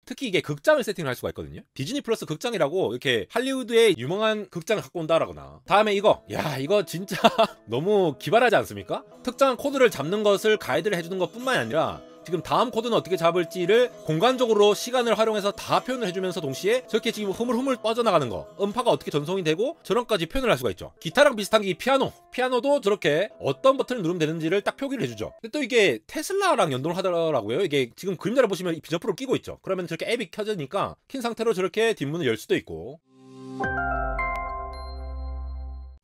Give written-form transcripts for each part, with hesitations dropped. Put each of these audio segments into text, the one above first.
특히 이게 극장을 세팅을 할 수가 있거든요. 디즈니 플러스 극장이라고 이렇게 할리우드의 유명한 극장을 갖고 온다라거나, 다음에 이거 이거 진짜 너무 기발하지 않습니까? 특정한 코드를 잡는 것을 가이드를 해주는 것 뿐만이 아니라 지금 다음 코드는 어떻게 잡을지를 공간적으로 시간을 활용해서 다 표현을 해주면서 동시에 저렇게 지금 흐물흐물 뻗어나가는 거, 음파가 어떻게 전송이 되고 저런까지 표현을 할 수가 있죠. 기타랑 비슷한 게 이 피아노도 저렇게 어떤 버튼을 누르면 되는지를 딱 표기를 해주죠. 근데 또 이게 테슬라랑 연동을 하더라고요. 이게 지금 그림자를 보시면 이 비전 프로를 끼고 있죠. 그러면 저렇게 앱이 켜지니까 킨 상태로 저렇게 뒷문을 열 수도 있고.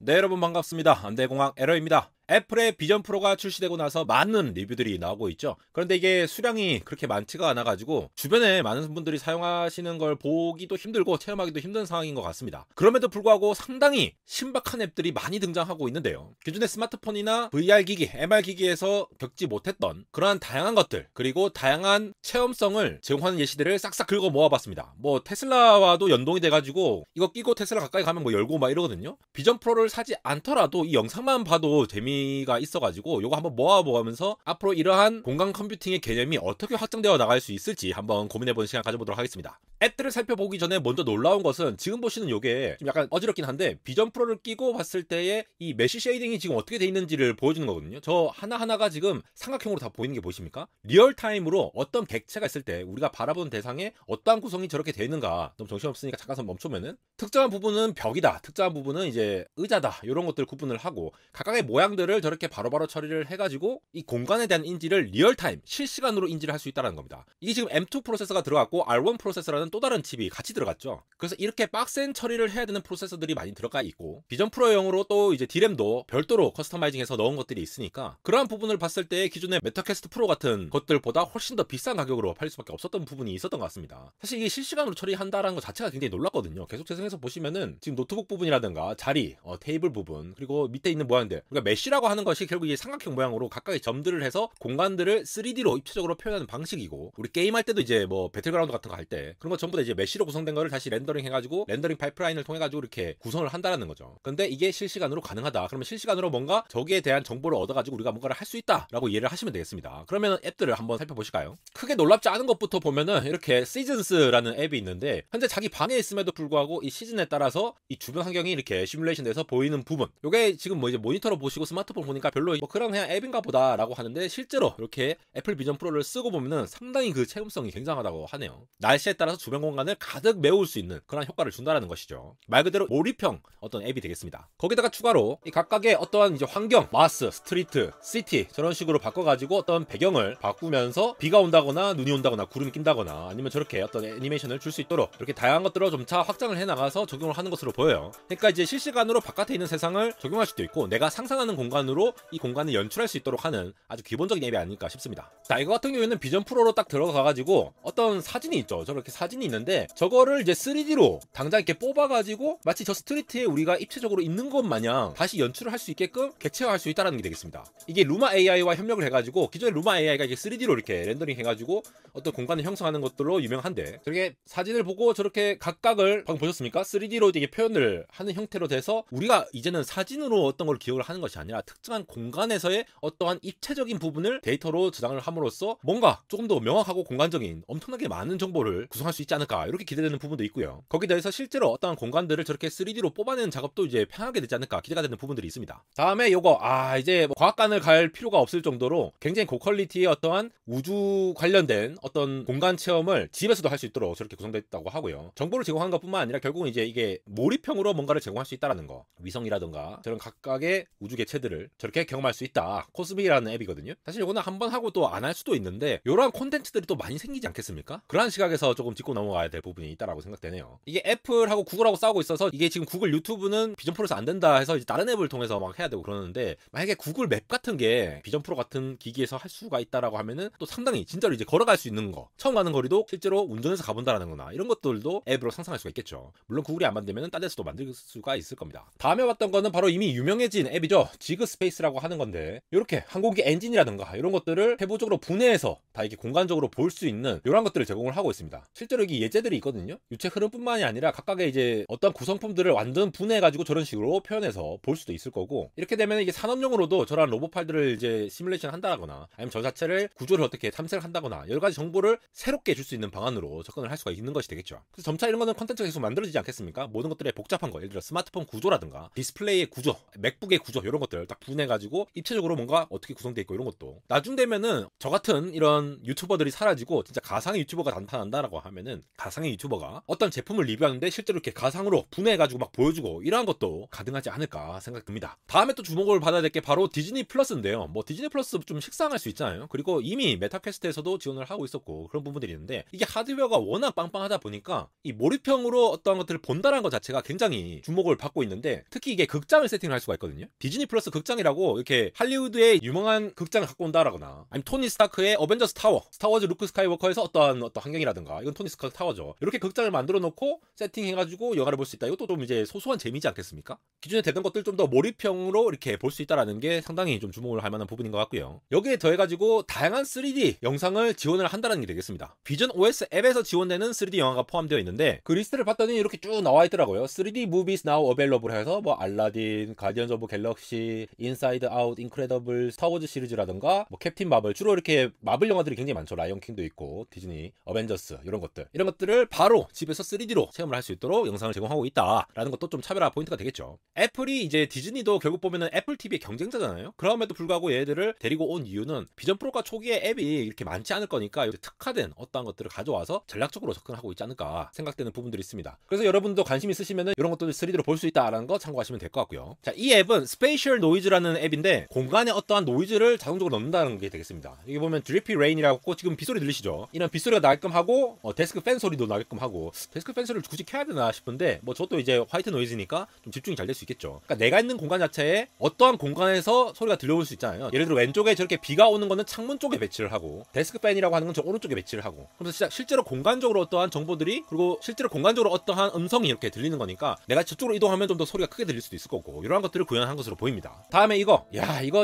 네, 여러분 반갑습니다. 안대공학 에러입니다. 애플의 비전 프로가 출시되고 나서 많은 리뷰들이 나오고 있죠. 그런데 이게 수량이 그렇게 많지가 않아가지고 주변에 많은 분들이 사용하시는 걸 보기도 힘들고 체험하기도 힘든 상황인 것 같습니다. 그럼에도 불구하고 상당히 신박한 앱들이 많이 등장하고 있는데요. 기존의 스마트폰이나 VR 기기, MR 기기에서 겪지 못했던 그러한 다양한 것들, 그리고 다양한 체험성을 제공하는 예시들을 싹싹 긁어 모아봤습니다. 뭐 테슬라와도 연동이 돼가지고 이거 끼고 테슬라 가까이 가면 뭐 열고 막 이러거든요. 비전 프로를 사지 않더라도 이 영상만 봐도 재미가 있어가지고 요거 한번 모아보면서 앞으로 이러한 공간 컴퓨팅의 개념이 어떻게 확장되어 나갈 수 있을지 한번 고민해보는 시간 가져보도록 하겠습니다. 앱들을 살펴보기 전에 먼저 놀라운 것은 지금 보시는 요게 좀 약간 어지럽긴 한데 비전 프로를 끼고 봤을 때의 이 메쉬 쉐이딩이 지금 어떻게 돼 있는지를 보여주는 거거든요. 저 하나하나가 지금 삼각형으로 다 보이는 게 보이십니까? 리얼타임으로 어떤 객체가 있을 때 우리가 바라보는 대상에 어떠한 구성이 저렇게 돼 있는가, 좀 정신없으니까 잠깐 멈추면은 특정한 부분은 벽이다, 특정한 부분은 이제 의자다, 이런 것들 구분을 하고 각각의 모양들을 저렇게 바로바로 처리를 해가지고 이 공간에 대한 인지를 리얼타임 실시간으로 인지를 할 수 있다는 겁니다. 이게 지금 M2 프로세서가 들어갔고 R1 프로세서라는 또 다른 칩이 같이 들어갔죠. 그래서 이렇게 빡센 처리를 해야 되는 프로세서들이 많이 들어가 있고 비전 프로용으로 또 이제 D램도 별도로 커스터마이징해서 넣은 것들이 있으니까 그러한 부분을 봤을 때 기존의 메타캐스트 프로 같은 것들보다 훨씬 더 비싼 가격으로 팔릴 수밖에 없었던 부분이 있었던 것 같습니다. 사실 이게 실시간으로 처리한다라는 것 자체가 굉장히 놀랐거든요. 계속 재생해서 보시면은 지금 노트북 부분이라든가 자리, 테이블 부분, 그리고 밑에 있는 모양들, 그러니까 메쉬라고 하는 것이 결국 이 삼각형 모양으로 각각의 점들을 해서 공간들을 3D로 입체적으로 표현하는 방식이고, 우리 게임할 때도 이제 뭐 배틀그라운드 같은 거 할 때 그런 거 전부 다 이제 메쉬로 구성된 거를 다시 렌더링 해가지고 렌더링 파이프라인을 통해 가지고 이렇게 구성을 한다라는 거죠. 근데 이게 실시간으로 가능하다. 그러면 실시간으로 뭔가 저기에 대한 정보를 얻어가지고 우리가 뭔가를 할 수 있다라고 이해를 하시면 되겠습니다. 그러면 앱들을 한번 살펴보실까요? 크게 놀랍지 않은 것부터 보면은 이렇게 시즌스라는 앱이 있는데 현재 자기 방에 있음에도 불구하고 이 시즌에 따라서 이 주변 환경이 이렇게 시뮬레이션 돼서 보이는 부분, 요게 지금 뭐 이제 모니터로 보시고 스마트폰 보니까 별로 뭐 그런 그냥 앱인가 보다라고 하는데 실제로 이렇게 애플 비전 프로를 쓰고 보면은 상당히 그 체험성이 굉장하다고 하네요. 날씨에 따라서 주변 공간을 가득 메울 수 있는 그런 효과를 준다라는 것이죠. 말 그대로 몰입형 어떤 앱이 되겠습니다. 거기다가 추가로 이 각각의 어떠한 이제 환경, 마스, 스트리트, 시티 저런 식으로 바꿔가지고 어떤 배경을 바꾸면서 비가 온다거나 눈이 온다거나 구름이 낀다거나 아니면 저렇게 어떤 애니메이션을 줄 수 있도록 이렇게 다양한 것들을 점차 확장을 해나가서 적용을 하는 것으로 보여요. 그러니까 이제 실시간으로 바깥에 있는 세상을 적용할 수도 있고 내가 상상하는 공간으로 이 공간을 연출할 수 있도록 하는 아주 기본적인 앱이 아닐까 싶습니다. 자, 이거 같은 경우에는 비전 프로로 딱 들어가가지고 어떤 사진이 있죠. 저렇게 사진이 있는데 저거를 이제 3D로 당장 이렇게 뽑아가지고 마치 저 스트리트에 우리가 입체적으로 있는 것 마냥 다시 연출을 할 수 있게끔 객체화할 수 있다는 게 되겠습니다. 이게 루마 AI와 협력을 해가지고 기존의 루마 AI가 이게 3D로 이렇게 렌더링 해가지고 어떤 공간을 형성하는 것들로 유명한데 저렇게 사진을 보고 저렇게 각각을 방금 보셨습니까? 3D로 이게 표현을 하는 형태로 돼서 우리가 이제는 사진으로 어떤 걸 기억을 하는 것이 아니라 특정한 공간에서의 어떠한 입체적인 부분을 데이터로 저장을 함으로써 뭔가 조금 더 명확하고 공간적인 엄청나게 많은 정보를 구성할 수 있지 않을까 이렇게 기대되는 부분도 있고요. 거기에 대해서 실제로 어떠한 공간들을 저렇게 3D로 뽑아내는 작업도 이제 편하게 되지 않을까 기대가 되는 부분들이 있습니다. 다음에 요거 이제 뭐 과학관을 갈 필요가 없을 정도로 굉장히 고퀄리티의 어떠한 우주 관련된 어떤 공간 체험을 집에서도 할 수 있도록 저렇게 구성됐다고 하고요. 정보를 제공하는 것뿐만 아니라 결국은 이제 이게 몰입형으로 뭔가를 제공할 수 있다라는 거. 위성이라든가 저런 각각의 우주 개체들을 저렇게 경험할 수 있다. 코스미라는 앱이거든요. 사실 요거는 한번 하고 또 안 할 수도 있는데 요러한 콘텐츠들이 또 많이 생기지 않겠습니까? 그러한 시각에서 조금 짚고 넘어가야 될 부분이 있다라고 생각되네요. 이게 애플하고 구글하고 싸우고 있어서 이게 지금 구글 유튜브는 비전 프로에서 안 된다 해서 이제 다른 앱을 통해서 막 해야 되고 그러는데 만약에 구글 맵 같은 게 비전 프로 같은 기기에서 할 수가 있다라고 하면은 또 상당히 진짜로 이제 걸어갈 수 있는 거, 처음 가는 거리도 실제로 운전해서 가본다라는 거나 이런 것들도 앱으로 상상할 수가 있겠죠. 물론 구글이 안 만들면은 딴 데서도 만들 수가 있을 겁니다. 다음에 봤던 거는 바로 이미 유명해진 앱이죠. 지그 스페이스라고 하는 건데 이렇게 항공기 엔진이라든가 이런 것들을 세부적으로 분해해서 다 이렇게 공간적으로 볼 수 있는 이런 것들을 제공을 하고 있습니다. 실제로 실제로 이게 예제들이 있거든요. 유체 흐름뿐만이 아니라 각각의 이제 어떤 구성품들을 완전 분해해가지고 저런 식으로 표현해서 볼 수도 있을 거고, 이렇게 되면 이게 산업용으로도 저런 로봇 팔들을 이제 시뮬레이션 한다거나 아니면 저 자체를 구조를 어떻게 탐색을 한다거나 여러 가지 정보를 새롭게 줄 수 있는 방안으로 접근을 할 수가 있는 것이 되겠죠. 그래서 점차 이런 거는 컨텐츠가 계속 만들어지지 않겠습니까? 모든 것들의 복잡한 거, 예를 들어 스마트폰 구조라든가 디스플레이의 구조, 맥북의 구조 이런 것들 딱 분해가지고 입체적으로 뭔가 어떻게 구성되어 있고 이런 것도 나중 되면은 저 같은 이런 유튜버들이 사라지고 진짜 가상의 유튜버가 나타난다라고 하면은 가상의 유튜버가 어떤 제품을 리뷰하는데 실제로 이렇게 가상으로 분해해가지고 막 보여주고 이러한 것도 가능하지 않을까 생각됩니다. 다음에 또 주목을 받아야 될 게 바로 디즈니 플러스인데요. 뭐 디즈니 플러스 좀 식상할 수 있잖아요. 그리고 이미 메타퀘스트에서도 지원을 하고 있었고 그런 부분들이 있는데, 이게 하드웨어가 워낙 빵빵하다 보니까 이 몰입형으로 어떤 것들을 본다는 것 자체가 굉장히 주목을 받고 있는데, 특히 이게 극장을 세팅을 할 수가 있거든요. 디즈니 플러스 극장이라고 이렇게 할리우드의 유명한 극장을 갖고 온다라거나 아니면 토니 스타크의 어벤져스 타워, 스타워즈 루크 스카이워커에서 어떤 환경이라든가, 이건 토니 스타크 타워죠. 이렇게 극장을 만들어 놓고 세팅해가지고 영화를 볼 수 있다. 이것도 좀 이제 소소한 재미지 않겠습니까? 기존에 되던 것들 좀 더 몰입형으로 이렇게 볼 수 있다라는 게 상당히 좀 주목을 할 만한 부분인 것 같고요. 여기에 더해가지고 다양한 3D 영상을 지원을 한다는 게 되겠습니다. 비전 OS 앱에서 지원되는 3D 영화가 포함되어 있는데, 그 리스트를 봤더니 이렇게 쭉 나와 있더라고요. 3D movies now available 해서 뭐 알라딘, 가디언즈 오브 갤럭시, 인사이드 아웃, 인크레더블, 스타워즈 시리즈라든가 뭐 캡틴 마블, 주로 이렇게 마블 영화들이 굉장히 많죠. 라이언 킹도 있고 디즈니, 어벤져스 이런 것들을 바로 집에서 3D로 체험을 할 수 있도록 영상을 제공하고 있다라는 것도 좀 차별화 포인트가 되겠죠. 애플이 이제 디즈니도 결국 보면은 애플 TV의 경쟁자잖아요. 그럼에도 불구하고 얘들을 데리고 온 이유는 비전 프로가 초기에 앱이 이렇게 많지 않을 거니까 특화된 어떠한 것들을 가져와서 전략적으로 접근하고 있지 않을까 생각되는 부분들이 있습니다. 그래서 여러분도 관심 있으시면은 이런 것도 3D로 볼 수 있다라는 거 참고하시면 될 것 같고요. 자, 이 앱은 스페이셜 노이즈라는 앱인데 공간에 어떠한 노이즈를 자동적으로 넣는다는 게 되겠습니다. 여기 보면 드리피 레인이라고 지금 빗소리 들리시죠? 이런 빗소리가 나게끔 하고 데스크 팬 소리도 나게끔 하고, 데스크 팬 소리를 굳이 켜야 되나 싶은데 뭐 저도 이제 화이트 노이즈니까 좀 집중이 잘 될 수 있겠죠. 그러니까 내가 있는 공간 자체에 어떠한 공간에서 소리가 들려올 수 있잖아요. 예를 들어 왼쪽에 저렇게 비가 오는 거는 창문 쪽에 배치를 하고, 데스크 팬이라고 하는 건 저 오른쪽에 배치를 하고, 그래서 진짜 실제로 공간적으로 어떠한 정보들이, 그리고 실제로 공간적으로 어떠한 음성이 이렇게 들리는 거니까 내가 저쪽으로 이동하면 좀 더 소리가 크게 들릴 수도 있을 거고, 이러한 것들을 구현한 것으로 보입니다. 다음에 이거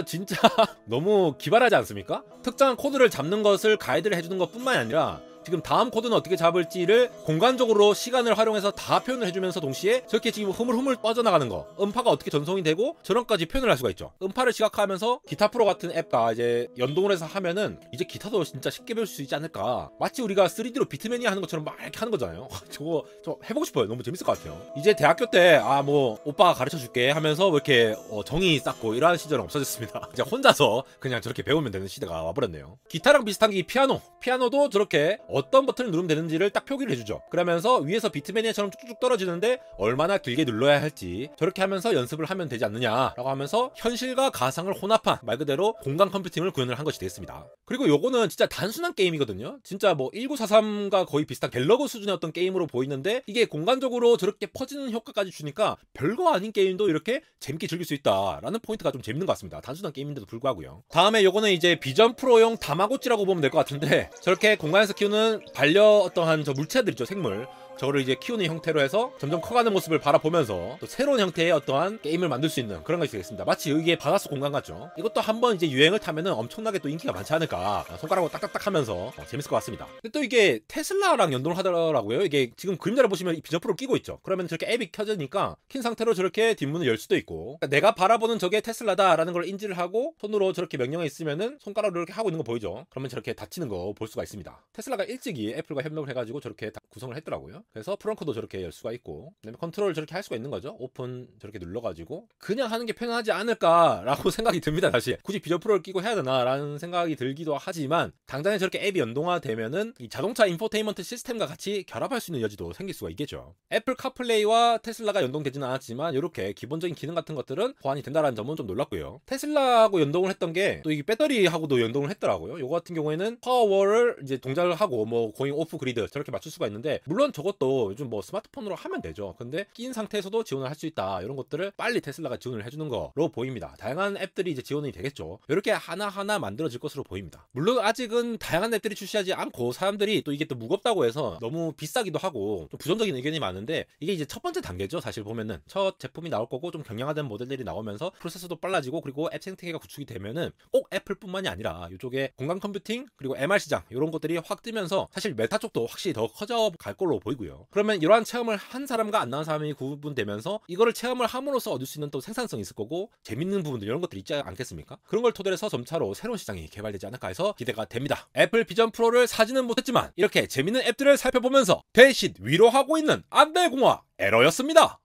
진짜 너무 기발하지 않습니까? 특정한 코드를 잡는 것을 가이드를 해주는 것 뿐만이 아니라 지금 다음 코드는 어떻게 잡을지를 공간적으로 시간을 활용해서 다 표현을 해주면서 동시에 저렇게 지금 흐물흐물 빠져나가는 거, 음파가 어떻게 전송이 되고 저런까지 표현을 할 수가 있죠. 음파를 지각하면서 기타 프로 같은 앱과 이제 연동을 해서 하면은 이제 기타도 진짜 쉽게 배울 수 있지 않을까. 마치 우리가 3D로 비트매니아 하는 것처럼 막 이렇게 하는 거잖아요. 저거 좀 해보고 싶어요. 너무 재밌을 것 같아요. 이제 대학교 때 뭐 오빠가 가르쳐 줄게 하면서 뭐 이렇게 정이 쌓고 이러한 시절은 없어졌습니다. 이제 혼자서 그냥 저렇게 배우면 되는 시대가 와버렸네요. 기타랑 비슷한 게 이 피아노도 저렇게 어떤 버튼을 누르면 되는지를 딱 표기를 해주죠. 그러면서 위에서 비트매니아처럼 쭉쭉 떨어지는데 얼마나 길게 눌러야 할지 저렇게 하면서 연습을 하면 되지 않느냐라고 하면서 현실과 가상을 혼합한 말 그대로 공간 컴퓨팅을 구현을 한 것이 되겠습니다. 그리고 요거는 진짜 단순한 게임이거든요. 진짜 뭐 1943과 거의 비슷한 갤러그 수준의 어떤 게임으로 보이는데, 이게 공간적으로 저렇게 퍼지는 효과까지 주니까 별거 아닌 게임도 이렇게 재밌게 즐길 수 있다라는 포인트가 좀 재밌는 것 같습니다. 단순한 게임인데도 불구하고요. 다음에 요거는 이제 비전 프로용 다마고찌라고 보면 될 것 같은데, 저렇게 공간에서 키우는 반려 어떠한 저 물체들 있죠, 생물. 저거를 이제 키우는 형태로 해서 점점 커가는 모습을 바라보면서 또 새로운 형태의 어떠한 게임을 만들 수 있는 그런 것이 되겠습니다. 마치 이게 바닷속 공간 같죠. 이것도 한번 이제 유행을 타면은 엄청나게 또 인기가 많지 않을까, 손가락으로 딱딱딱 하면서 재밌을 것 같습니다. 근데 또 이게 테슬라랑 연동을 하더라고요. 이게 지금 그림자를 보시면 비전 프로 끼고 있죠. 그러면 저렇게 앱이 켜지니까 킨 상태로 저렇게 뒷문을 열 수도 있고, 그러니까 내가 바라보는 저게 테슬라다라는 걸 인지를 하고 손으로 저렇게 명령에 있으면은 손가락으로 이렇게 하고 있는 거 보이죠. 그러면 저렇게 닫히는 거 볼 수가 있습니다. 테슬라가 일찍이 애플과 협력을 해가지고 저렇게 구성을 했더라고요. 그래서 프렁크도 저렇게 열 수가 있고, 그다음에 컨트롤 저렇게 할 수가 있는 거죠. 오픈 저렇게 눌러가지고 그냥 하는 게 편하지 않을까라고 생각이 듭니다. 사실 굳이 비전 프로를 끼고 해야 되나라는 생각이 들기도 하지만, 당장에 저렇게 앱이 연동화되면은 이 자동차 인포테인먼트 시스템과 같이 결합할 수 있는 여지도 생길 수가 있겠죠. 애플 카플레이와 테슬라가 연동되지는 않았지만 이렇게 기본적인 기능 같은 것들은 보완이 된다는 점은 좀 놀랐고요. 테슬라하고 연동을 했던 게 또 이 배터리하고도 연동을 했더라고요. 요거 같은 경우에는 파워를 이제 동작을 하고 뭐 고잉 오프 그리드 저렇게 맞출 수가 있는데, 물론 저것도 것도 요즘 뭐 스마트폰으로 하면 되죠. 근데 낀 상태에서도 지원을 할 수 있다. 이런 것들을 빨리 테슬라가 지원을 해주는 거로 보입니다. 다양한 앱들이 이제 지원이 되겠죠. 이렇게 하나하나 만들어질 것으로 보입니다. 물론 아직은 다양한 앱들이 출시하지 않고 사람들이 또 이게 또 무겁다고 해서 너무 비싸기도 하고 좀 부정적인 의견이 많은데, 이게 이제 첫 번째 단계죠. 사실 보면은 첫 제품이 나올 거고 좀 경량화된 모델들이 나오면서 프로세서도 빨라지고 그리고 앱 생태계가 구축이 되면은 꼭 애플뿐만이 아니라 이쪽에 공간 컴퓨팅 그리고 MR 시장 이런 것들이 확 뜨면서 사실 메타 쪽도 확실히 더 커져 갈 걸로 보이고요. 그러면 이러한 체험을 한 사람과 안 나온 사람이 구분되면서 이거를 체험을 함으로써 얻을 수 있는 또 생산성이 있을 거고 재밌는 부분들 이런 것들이 있지 않겠습니까? 그런 걸 토대로 해서 점차로 새로운 시장이 개발되지 않을까 해서 기대가 됩니다. 애플 비전 프로를 사지는 못했지만 이렇게 재밌는 앱들을 살펴보면서 대신 위로하고 있는 안대공학 에러였습니다.